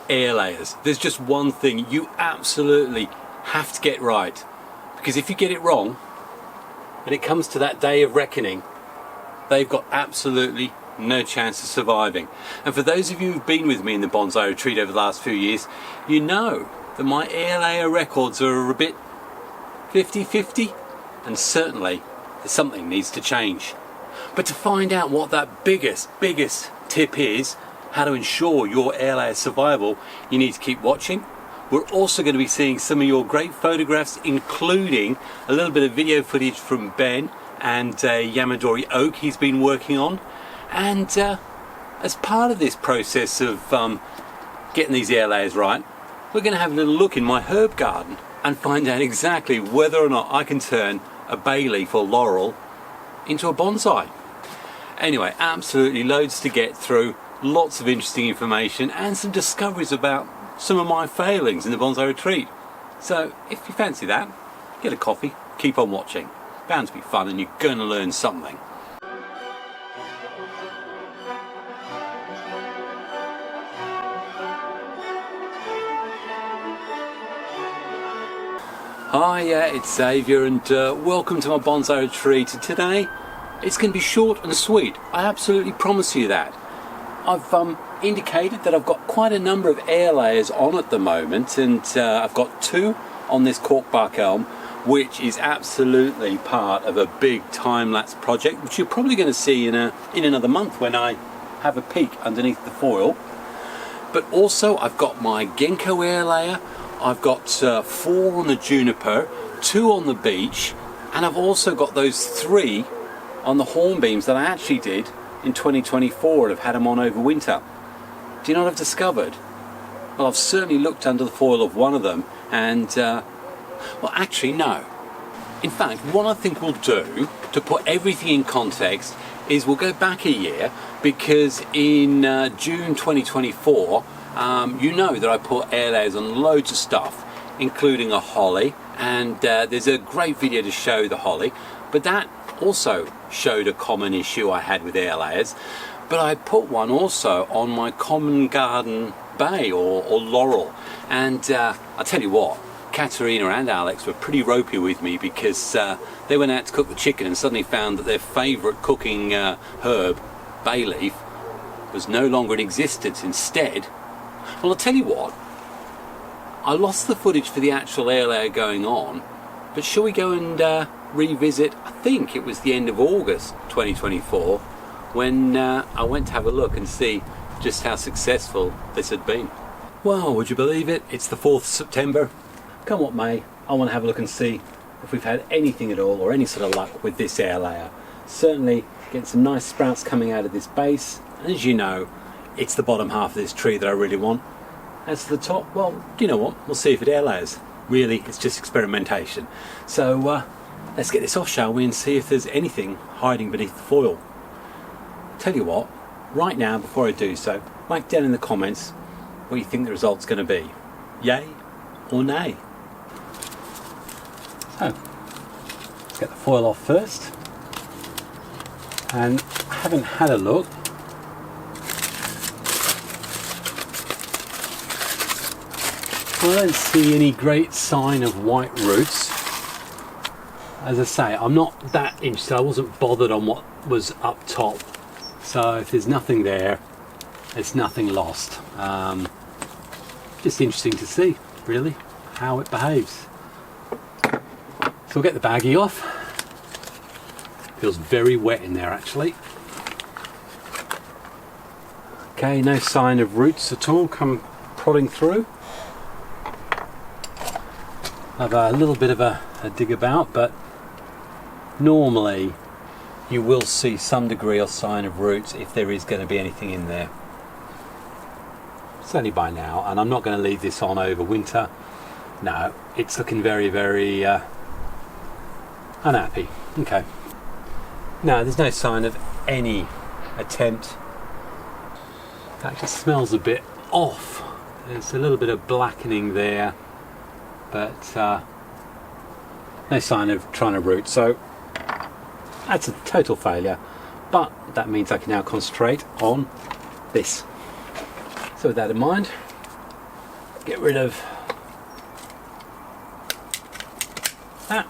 air layers. There's just one thing you absolutely have to get right, because if you get it wrong and it comes to that day of reckoning, they've got absolutely no chance of surviving. And for those of you who've been with me in the bonsai retreat over the last few years, you know that my air layer records are a bit 50-50, and certainly something needs to change. But to find out what that biggest tip is, how to ensure your air layer survival, you need to keep watching. We're also going to be seeing some of your great photographs, including a little bit of video footage from Ben and Yamadori oak he's been working on. And as part of this process of getting these air layers right, we're going to have a little look in my herb garden and find out exactly whether or not I can turn a bayleaf or laurel into a bonsai. Anyway, absolutely loads to get through, lots of interesting information and some discoveries about some of my failings in the bonsai retreat. So if you fancy that, get a coffee, keep on watching. Bound to be fun and you're going to learn something. Hi, it's Xavier and welcome to my bonsai retreat. Today it's going to be short and sweet, I absolutely promise you that. I've indicated that I've got quite a number of air layers on at the moment, and I've got 2 on this corkbark elm, which is absolutely part of a big time-lapse project, which you're probably going to see in another month when I have a peek underneath the foil. But also I've got my Ginkgo air layer, I've got 4 on the juniper, 2 on the beech, and I've also got those 3 on the hornbeams that I actually did in 2024 and have had them on over winter. Do you know what I've discovered? Well, I've certainly looked under the foil of one of them and, well actually no. In fact, what I think we'll do to put everything in context is we'll go back a year, because in June 2024, you know that I put air layers on loads of stuff, including a holly, and there's a great video to show the holly, but that also showed a common issue I had with air layers. But I put one also on my common garden bay or laurel, and I'll tell you what, Katerina and Alex were pretty ropey with me, because they went out to cook the chicken and suddenly found that their favourite cooking herb, bayleaf, was no longer in existence. Instead, well, I'll tell you what, I lost the footage for the actual air layer going on, but shall we go and revisit, I think it was the end of August 2024, when I went to have a look and see just how successful this had been. Well, would you believe it? It's the 4th of September. Come what may, I want to have a look and see if we've had anything at all or any sort of luck with this air layer. Certainly getting some nice sprouts coming out of this base, and as you know, it's the bottom half of this tree that I really want. As to the top, well, you know what, we'll see if it air layers. Really, it's just experimentation. So let's get this off, shall we, and see if there's anything hiding beneath the foil. Tell you what, right now, before I do so, write down in the comments what you think the result's going to be. Yay or nay? So, let's get the foil off first. And I haven't had a look. I don't see any great sign of white roots. As I say, I'm not that interested. I wasn't bothered on what was up top. So if there's nothing there, it's nothing lost. Just interesting to see, really, how it behaves. So we'll get the baggie off. Feels very wet in there, actually. Okay, no sign of roots at all come prodding through. Have a little bit of a dig about, but normally you will see some degree or sign of roots if there is going to be anything in there. Certainly by now, and I'm not going to leave this on over winter. No, it's looking very, very unhappy. Okay. No, there's no sign of any attempt. In fact, it smells a bit off. There's a little bit of blackening there, but no sign of trying to root. So that's a total failure, but that means I can now concentrate on this. So with that in mind, get rid of that.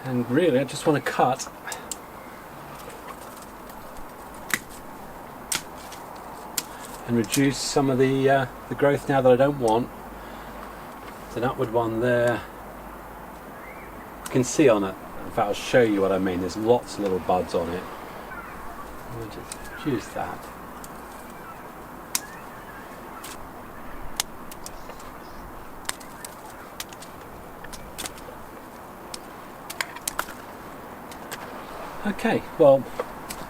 And really I just want to cut and reduce some of the growth now that I don't want. There's an upward one there. You can see on it, in fact I'll show you what I mean, there's lots of little buds on it. I'll just use that. Okay, well,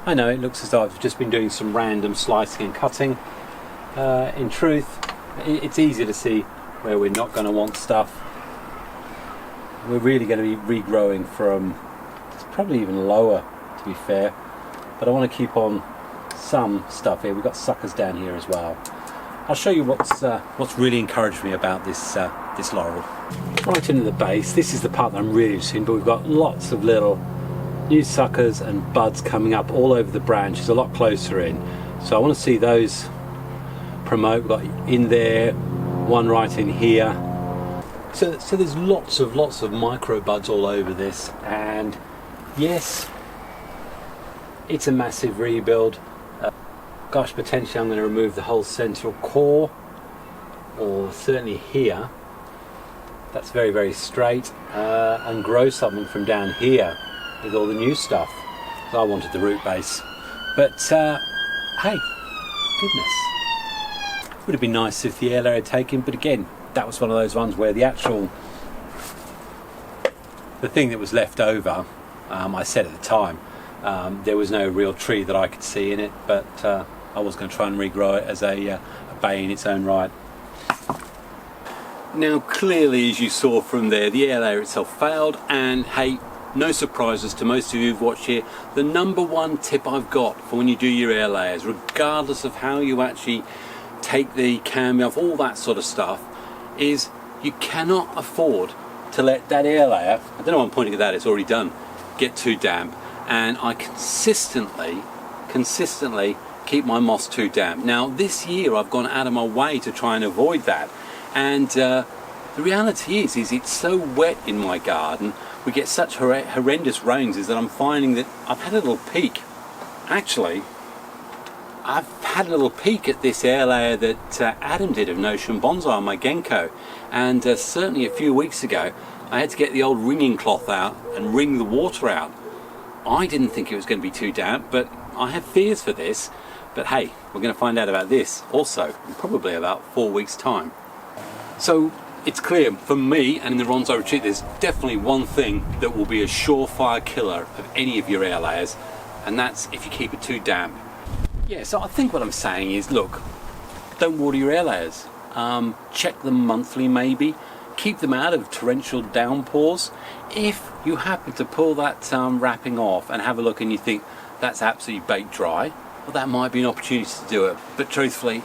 I know it looks as though I've just been doing some random slicing and cutting. In truth, it's easy to see where we're not going to want stuff. We're really going to be regrowing from, it's probably even lower to be fair, but I want to keep on some stuff here. We've got suckers down here as well. I'll show you what's really encouraged me about this laurel. Right into the base, this is the part that I'm really interested in, but we've got lots of little new suckers and buds coming up all over the branch. It's a lot closer in, so I want to see those promote. We've got in there, one right in here. So there's lots of micro buds all over this, and yes, it's a massive rebuild. Gosh, potentially I'm going to remove the whole central core, or certainly here. That's very, very straight, and grow something from down here with all the new stuff. So I wanted the root base, but hey, goodness, would have been nice if the airlayer had taken, but again, that was one of those ones where the thing that was left over, I said at the time, there was no real tree that I could see in it, but I was going to try and regrow it as a bay in its own right. Now clearly, as you saw from there, the airlayer itself failed, and hey, no surprises to most of you who've watched here, the number one tip I've got for when you do your air layers, regardless of how you actually take the cam off, all that sort of stuff, is you cannot afford to let that air layer, I don't know why I'm pointing at that, it's already done, get too damp. And I consistently keep my moss too damp. Now this year I've gone out of my way to try and avoid that, and the reality is it's so wet in my garden, we get such horrendous rains, is that I'm finding that I've had a little peek. Actually, I've had a little peek at this air layer that Adam did of Notion Bonsai on my Genko, and certainly a few weeks ago I had to get the old wringing cloth out and wring the water out. I didn't think it was going to be too damp, but I have fears for this. But hey, we're going to find out about this also in probably about 4 weeks' time. So it's clear for me, and in the Bonsai Retreat, there's definitely one thing that will be a surefire killer of any of your air layers, and that's if you keep it too damp. Yeah, so I think what I'm saying is, look, don't water your air layers. Check them monthly maybe. Keep them out of torrential downpours. If you happen to pull that wrapping off and have a look and you think that's absolutely baked dry, well, that might be an opportunity to do it. But truthfully,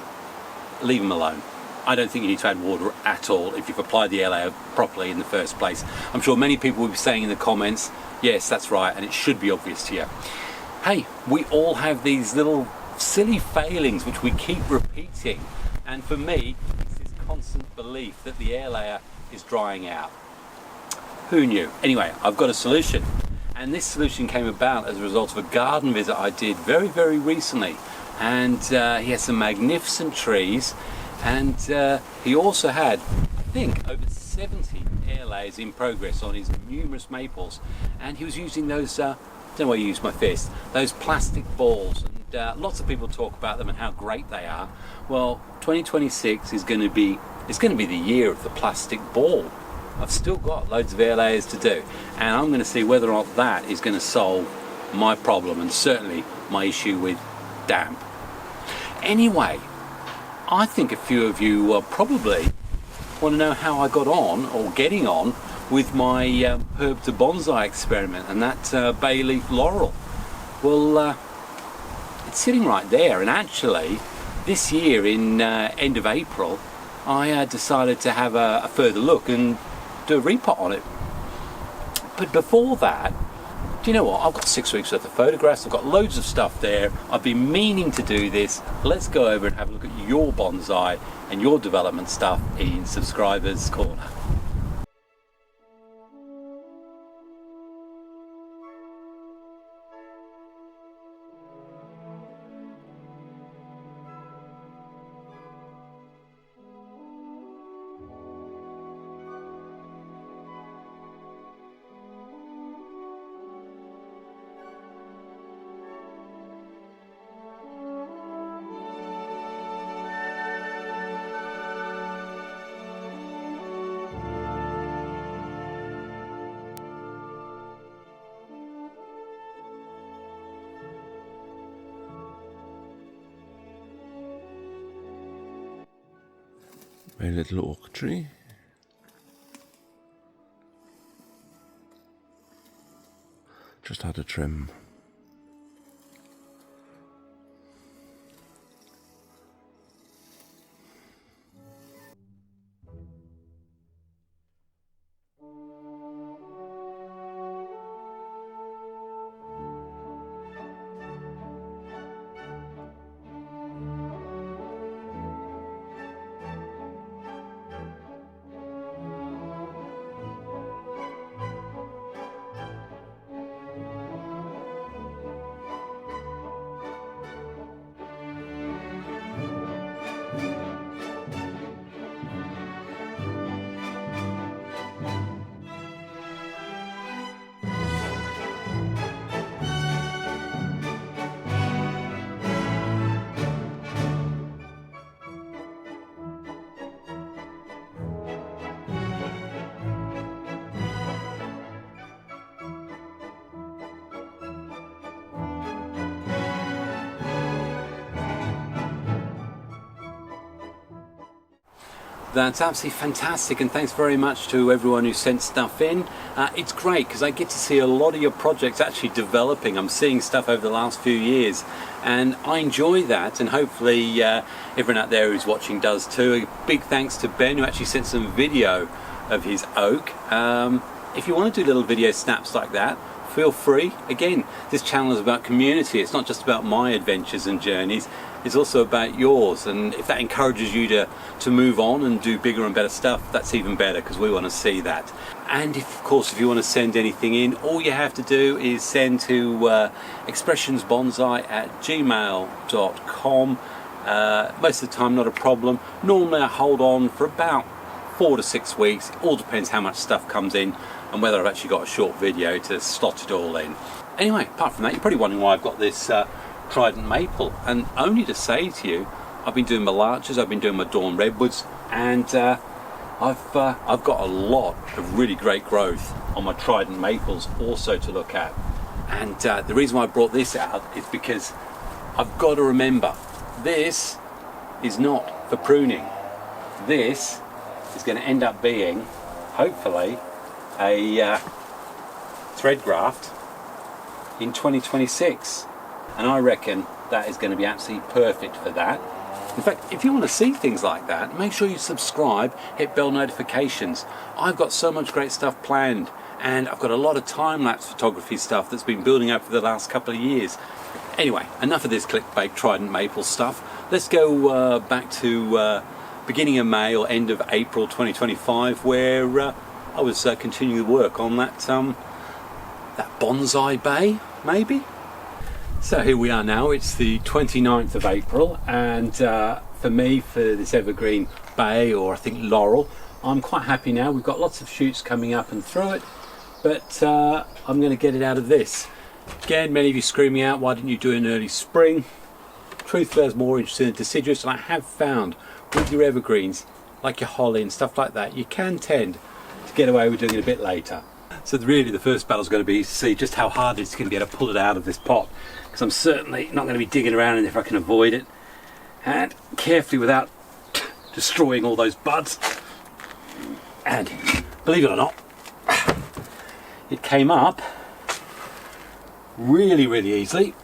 leave them alone. I don't think you need to add water at all if you've applied the airlayer properly in the first place. I'm sure many people will be saying in the comments, yes, that's right, and it should be obvious to you. Hey, we all have these little silly failings which we keep repeating, and for me, it's this constant belief that the airlayer is drying out. Who knew? Anyway, I've got a solution, and this solution came about as a result of a garden visit I did very, very recently, and he has some magnificent trees, and he also had, I think, over 70 air layers in progress on his numerous maples, and he was using those, I don't know why you use my fist, those plastic balls, and lots of people talk about them and how great they are. Well, 2026 is going to be the year of the plastic ball. I've still got loads of air layers to do, and I'm going to see whether or not that is going to solve my problem, and certainly my issue with damp. Anyway, I think a few of you probably want to know how I got on, or getting on, with my herb to bonsai experiment, and that Bayleaf Laurel. Well, it's sitting right there, and actually this year in end of April I decided to have a further look and do a repot on it. But before that, do you know what? I've got 6 weeks worth of photographs. I've got loads of stuff there. I've been meaning to do this. Let's go over and have a look at your bonsai and your development stuff in Subscribers Corner. My little oak tree. Just had a trim. That's absolutely fantastic, and thanks very much to everyone who sent stuff in. It's great because I get to see a lot of your projects actually developing. I'm seeing stuff over the last few years, and I enjoy that, and hopefully everyone out there who's watching does too. A big thanks to Ben, who actually sent some video of his oak. If you want to do little video snaps like that, feel free. Again, this channel is about community. It's not just about my adventures and journeys. It's also about yours, and if that encourages you to move on and do bigger and better stuff, that's even better, because we want to see that. And of course, if you want to send anything in, all you have to do is send to expressionsbonsai@gmail.com. Most of the time, not a problem. Normally I hold on for about 4 to 6 weeks. It all depends how much stuff comes in and whether I've actually got a short video to slot it all in. Anyway, apart from that, you're probably wondering why I've got this trident maple, and only to say to you, I've been doing my larches, I've been doing my dawn redwoods, and I've got a lot of really great growth on my trident maples also to look at. And the reason why I brought this out is because I've got to remember, this is not for pruning. This is going to end up being, hopefully, a thread graft in 2026. And I reckon that is going to be absolutely perfect for that. In fact, if you want to see things like that, make sure you subscribe, hit bell notifications. I've got so much great stuff planned, and I've got a lot of time-lapse photography stuff that's been building up for the last couple of years. Anyway, enough of this clickbait trident maple stuff. Let's go back to beginning of May or end of April 2025, where I was continuing the work on that bonsai bay, maybe? So here we are now, it's the 29th of April, and for me, for this evergreen bay, or I think Laurel, I'm quite happy now. We've got lots of shoots coming up and through it, but I'm going to get it out of this. Again, many of you screaming out, why didn't you do it in early spring? Truthfully, I was more interested in deciduous, and I have found with your evergreens, like your holly and stuff like that, you can tend to get away with doing it a bit later. So really the first battle is going to be to see just how hard it's going to be to pull it out of this pot, because I'm certainly not going to be digging around in it if I can avoid it, and carefully without destroying all those buds. And believe it or not, it came up really easily.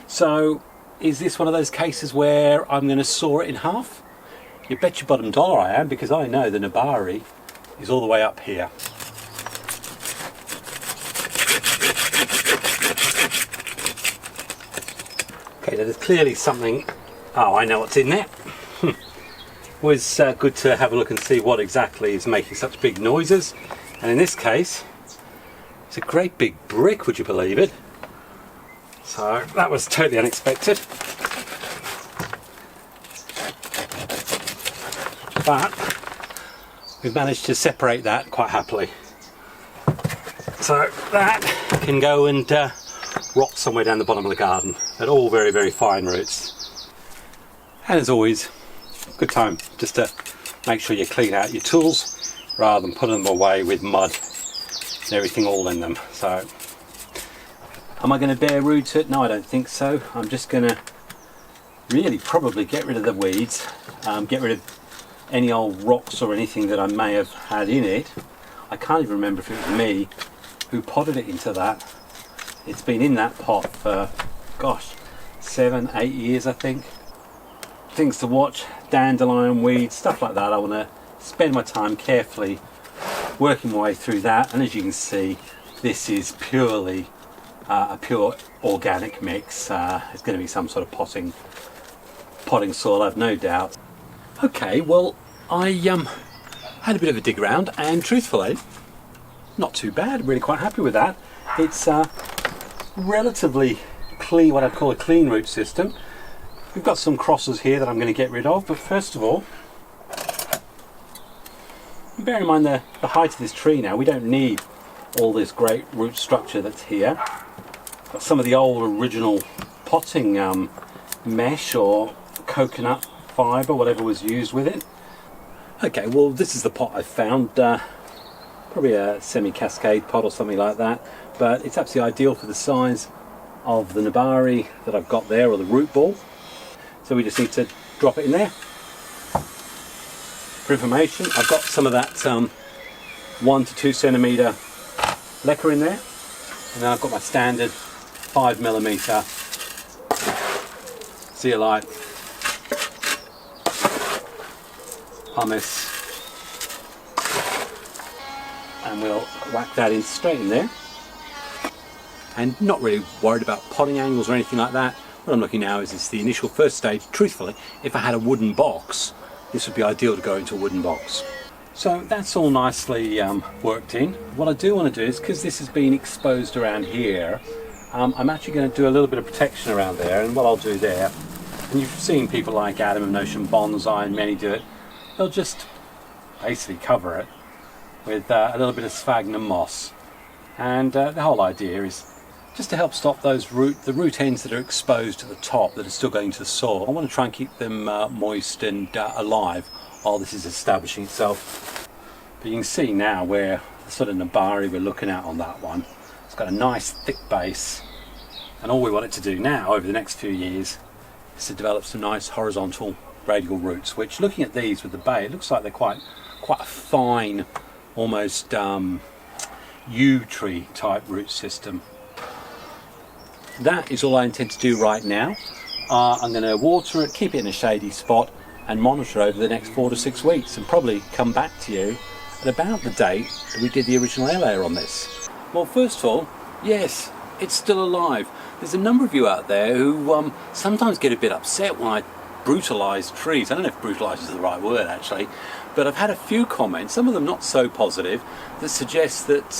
So is this one of those cases where I'm going to saw it in half? You bet your bottom dollar I am, because I know the Nabari is all the way up here. Okay, there's clearly something. Oh, I know what's in there. Was good to have a look and see what exactly is making such big noises. And in this case, it's a great big brick, would you believe it? So that was totally unexpected. But we've managed to separate that quite happily. So that can go and rot somewhere down the bottom of the garden. They're all very, very fine roots. And as always, good time just to make sure you clean out your tools rather than putting them away with mud and everything all in them. So, am I going to bare root it? No, I don't think so. I'm just going to really probably get rid of the weeds, get rid of any old rocks or anything that I may have had in it. I can't even remember if it was me who potted it into that. It's been in that pot for, gosh, 7-8 years I think. Things to watch, dandelion weeds, stuff like that. I want to spend my time carefully working my way through that, and as you can see, this is purely a pure organic mix. It's going to be some sort of potting soil, I've no doubt. Okay, well, I had a bit of a dig around, and truthfully, not too bad. Really quite happy with that. It's relatively clean, what I'd call a clean root system. We've got some crosses here that I'm going to get rid of, but first of all, bear in mind the height of this tree now. We don't need all this great root structure that's here. Got some of the old original potting mesh or coconut fibre, whatever was used with it. Okay, well, this is the pot I found. Probably a semi-cascade pot or something like that, but it's absolutely ideal for the size of the nabari that I've got there, or the root ball. So we just need to drop it in there. For information, I've got some of that 1 to 2 centimetre leca in there, and then I've got my standard 5mm zeolite pumice, and we'll whack that in straight in there. And not really worried about potting angles or anything like that. What I'm looking now is the initial first stage. Truthfully, if I had a wooden box, this would be ideal to go into a wooden box. So that's all nicely worked in. What I do want to do is, because this has been exposed around here, I'm actually going to do a little bit of protection around there. And what I'll do there, and you've seen people like Adam of Notion Bonsai and many do it, they'll just basically cover it with a little bit of sphagnum moss. And the whole idea is just to help stop those the root ends that are exposed at the top that are still going to the soil. I want to try and keep them moist and alive while this is establishing itself. But you can see now where the sort of nabari we're looking at on that one. It's got a nice thick base, and all we want it to do now over the next few years is to develop some nice horizontal radial roots, which, looking at these with the bay, it looks like they're quite a fine, almost yew tree type root system. That is all I intend to do right now. I'm going to water it, keep it in a shady spot, and monitor over the next 4 to 6 weeks, and probably come back to you at about the date that we did the original airlayer on this. Well, first of all, yes, it's still alive. There's a number of you out there who sometimes get a bit upset when I brutalise trees. I don't know if brutalise is the right word actually, but I've had a few comments, some of them not so positive, that suggest that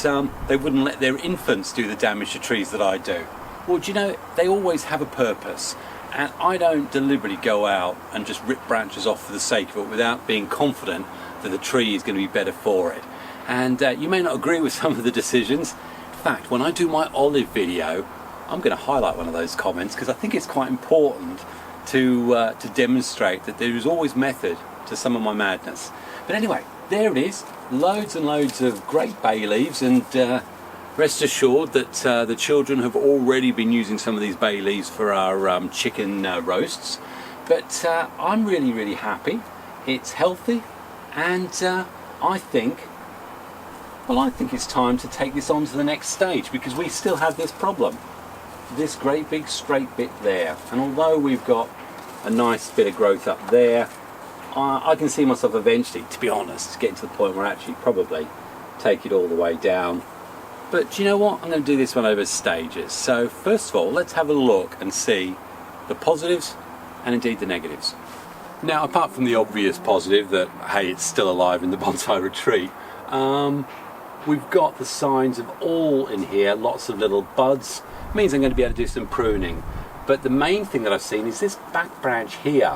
they wouldn't let their infants do the damage to trees that I do. Well, do you know, they always have a purpose, and I don't deliberately go out and just rip branches off for the sake of it without being confident that the tree is going to be better for it. And you may not agree with some of the decisions. In fact, when I do my olive video, I'm going to highlight one of those comments because I think it's quite important to demonstrate that there is always method to some of my madness. But anyway, there it is, loads and loads of great bay leaves, and rest assured that the children have already been using some of these bay leaves for our chicken roasts. But I'm really happy. It's healthy, and I think it's time to take this on to the next stage, because we still have this problem, this great big straight bit there, and although we've got a nice bit of growth up there, I can see myself eventually, to be honest, getting to the point where I actually probably take it all the way down. But do you know what? I'm going to do this one over stages. So first of all, let's have a look and see the positives and indeed the negatives. Now, apart from the obvious positive that, hey, it's still alive in the bonsai retreat, we've got the signs of all in here, lots of little buds. It means I'm going to be able to do some pruning. But the main thing that I've seen is this back branch here,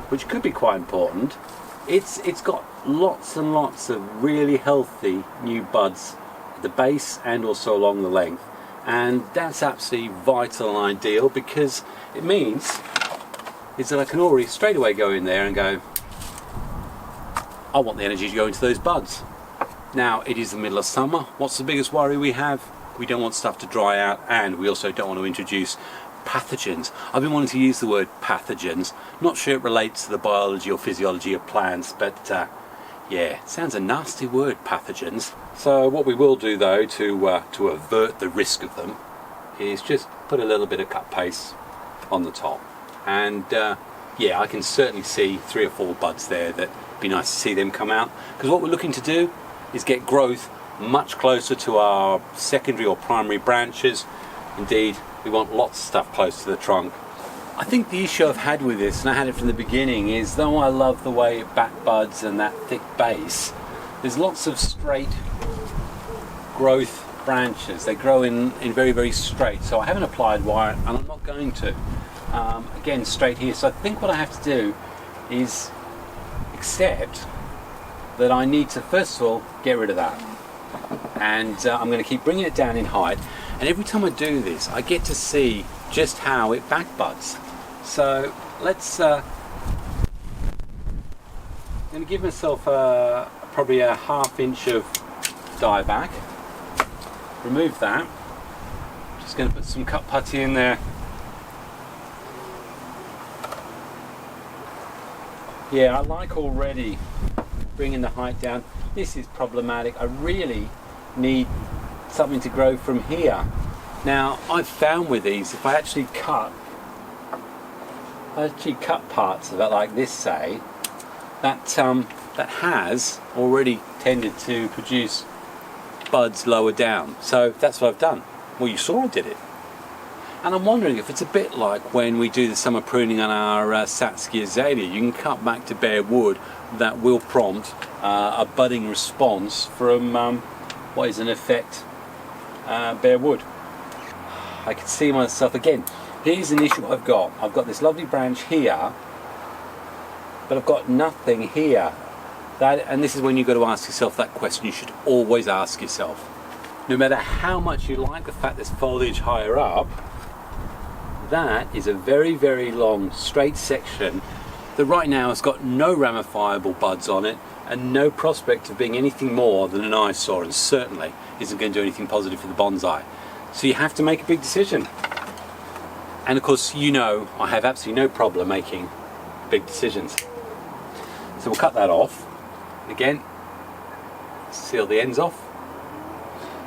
which could be quite important. It's got lots and lots of really healthy new buds at the base and also along the length. And that's absolutely vital and ideal, because it means is that I can already straight away go in there and go, I want the energy to go into those buds. Now, it is the middle of summer. What's the biggest worry we have? We don't want stuff to dry out, and we also don't want to introduce pathogens. I've been wanting to use the word pathogens. Not sure it relates to the biology or physiology of plants, but yeah, sounds a nasty word, pathogens. So what we will do though to avert the risk of them is just put a little bit of cut paste on the top. And yeah, I can certainly see 3 or 4 buds there that be nice to see them come out, because what we're looking to do is get growth much closer to our secondary or primary branches. Indeed, we want lots of stuff close to the trunk. I think the issue I've had with this, and I had it from the beginning, is though I love the way it back buds and that thick base, there's lots of straight growth branches. They grow in very, very straight. So I haven't applied wire, and I'm not going to. Again, straight here. So I think what I have to do is accept that I need to first of all get rid of that, and I'm going to keep bringing it down in height, and every time I do this I get to see just how it back buds. So let's I'm going to give myself probably a ½ inch of die back, remove that, just going to put some cut putty in there. Yeah, I like already bringing the height down. This is problematic. I really need something to grow from here. Now, I've found with these, if I actually cut parts of it like this, say, that has already tended to produce buds lower down. So that's what I've done. Well, you saw I did it. And I'm wondering if it's a bit like when we do the summer pruning on our Satsuki azalea. You can cut back to bare wood that will prompt a budding response from what is in effect bare wood. I can see myself again. Here's an issue I've got. I've got this lovely branch here, but I've got nothing here. And this is when you've got to ask yourself that question you should always ask yourself. No matter how much you like the fact there's foliage higher up, that is a very, very long straight section that right now has got no ramifiable buds on it and no prospect of being anything more than an eyesore, and certainly isn't going to do anything positive for the bonsai. So you have to make a big decision. And of course, you know, I have absolutely no problem making big decisions. So we'll cut that off. Again, seal the ends off.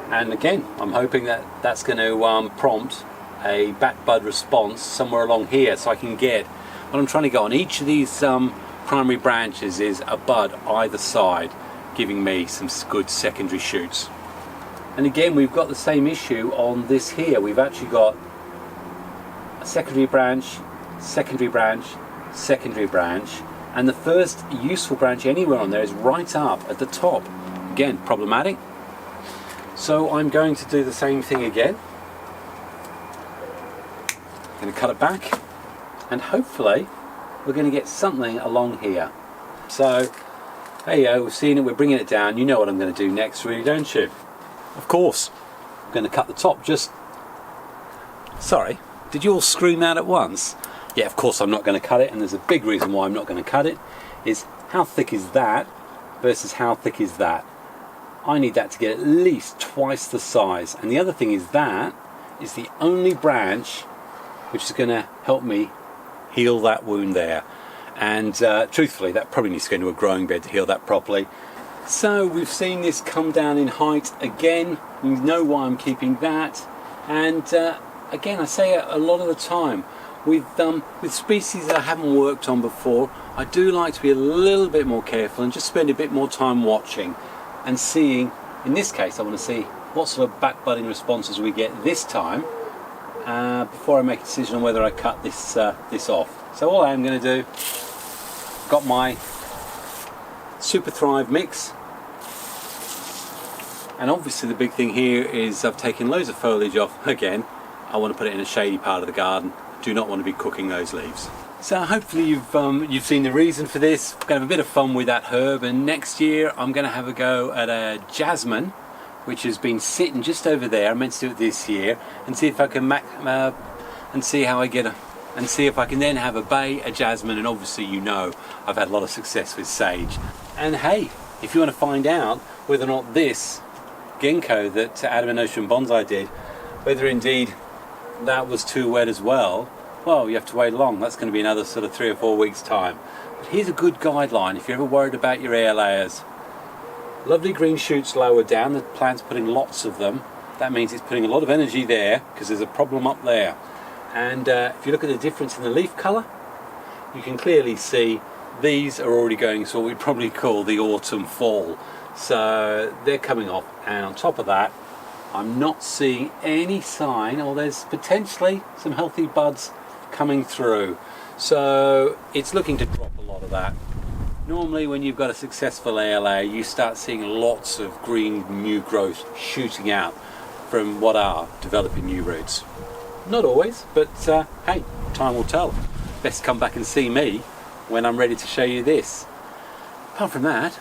And again, I'm hoping that that's going to prompt a back bud response somewhere along here, so I can get what I'm trying to go on each of these primary branches is a bud either side, giving me some good secondary shoots. And again, we've got the same issue on this here. We've actually got a secondary branch, secondary branch, secondary branch, and the first useful branch anywhere on there is right up at the top. Again, problematic. So I'm going to do the same thing again. Going to cut it back, and hopefully we're going to get something along here. So there you go, we've seen it, we're bringing it down. You know what I'm going to do next, really, don't you? Of course, I'm going to cut the top. Sorry, did you all scream that at once? Yeah, of course I'm not going to cut it, and there's a big reason why I'm not going to cut it, is how thick is that versus how thick is that. I need that to get at least twice the size, and the other thing is that is the only branch which is going to help me heal that wound there. And truthfully, that probably needs to go into a growing bed to heal that properly. So we've seen this come down in height again. You know why I'm keeping that. And again, I say it a lot of the time, with species that I haven't worked on before, I do like to be a little bit more careful and just spend a bit more time watching and seeing. In this case, I want to see what sort of back budding responses we get this time. before I make a decision on whether I cut this off. So all I am going to do, got my Super Thrive mix, and obviously the big thing here is I've taken loads of foliage off. Again, I want to put it in a shady part of the garden. Do not want to be cooking those leaves. So hopefully you've seen the reason for this. I'm going to have a bit of fun with that herb, and next year I'm going to have a go at a jasmine, which has been sitting just over there. I meant to do it this year, and see if I can and see how I get and see if I can then have a bay, a jasmine, and obviously I've had a lot of success with sage. And hey, if you want to find out whether or not this ginkgo that Adam and Ocean Bonsai did, whether indeed that was too wet as well, well, you have to wait long. That's going to be another sort of 3 or 4 weeks time. But here's a good guideline if you're ever worried about your air layers. Lovely green shoots lower down, the plant's putting lots of them. That means it's putting a lot of energy there because there's a problem up there. And if you look at the difference in the leaf colour, you can clearly see these are already going to what we'd probably call the autumn fall. So they're coming off, and on top of that, I'm not seeing any sign, or there's potentially some healthy buds coming through. So it's looking to drop a lot of that. Normally when you've got a successful airlayer, you start seeing lots of green new growth shooting out from what are developing new roots. Not always, but hey, time will tell. Best come back and see me when I'm ready to show you this. Apart from that,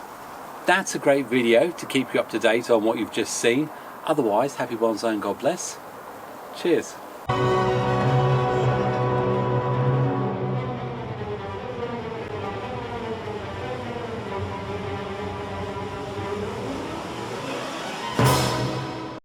that's a great video to keep you up to date on what you've just seen. Otherwise, happy bonsai and God bless. Cheers.